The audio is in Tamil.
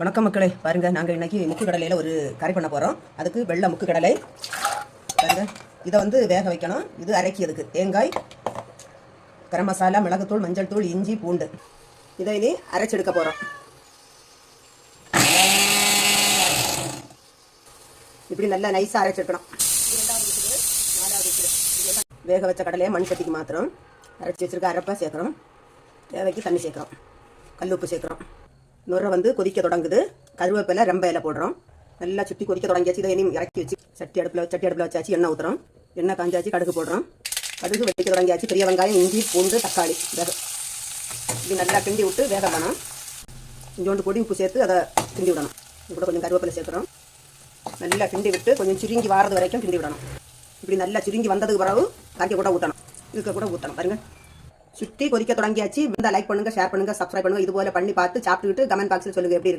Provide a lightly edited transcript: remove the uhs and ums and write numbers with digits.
வணக்கம் மக்களே, பாருங்க நாங்கள் இன்னைக்கு முக்கு கடலையில் ஒரு கறி பண்ண போகிறோம். அதுக்கு வெள்ளை முக்கு கடலை பாருங்க. இதை வந்து வேக வைக்கணும். இது அரைக்கிறதுக்கு தேங்காய், கரம் மசாலா, மிளகுத்தூள், மஞ்சள் தூள், இஞ்சி, பூண்டு இதை இனி அரைச்செடுக்க போகிறோம். இப்படி நல்லா நைஸாக அரைச்செடுக்கணும். வேக வச்ச கடலையை மண் சட்டிக்கு மாத்திரம் அரைச்சி வச்சுருக்க அரைப்பா சேர்க்குறோம். தேவைக்கு தண்ணி சேர்க்குறோம், கல் உப்பு சேர்க்குறோம். நுரை வந்து கொதிக்க தொடங்குது. கருவேப்பிலை ரொம்ப இலை போடுறோம். நல்லா சுற்றி கொதிக்க தொடங்கியாச்சு. இதை இனியும் இறக்கி வச்சு சட்டி அடுப்பில் வச்சாச்சு. எண்ணெய் ஊற்றுறோம். எண்ணெய் காஞ்சாச்சு. கடுகு போடுறோம். கடுகு வெடிக்க தொடங்கியாச்சு. பெரிய வெங்காயம், இஞ்சி, பூண்டு, தக்காளி இப்படி நல்லா கிண்டி விட்டு வேக வேணும். கொஞ்சோண்டு பொடி உப்பு சேர்த்து அதை கிண்டி விடணும். இது கூட கொஞ்சம் கருவேப்பிலை சேர்க்குறோம். நல்லா கிண்டி விட்டு கொஞ்சம் சுருங்கி வாரது வரைக்கும் கிண்டி விடணும். இப்படி நல்லா சுருங்கி வந்ததுக்கு பிறகு கறிக்க கூட ஊற்றணும். இதுக்கு கூட ஊற்றணும். பாருங்க, சுற்றி கொதிக்க தொடங்கியாச்சு. லைக் பண்ணுங்க, ஷேர் பண்ணுங்க, சப்ஸ்கிரைப் பண்ணுங்க. இது போல பண்ணி பார்த்து சாப்பிட்டுக்கிட்டு கமெண்ட் பாக்ஸில் சொல்லுங்க எப்படி இருக்கு.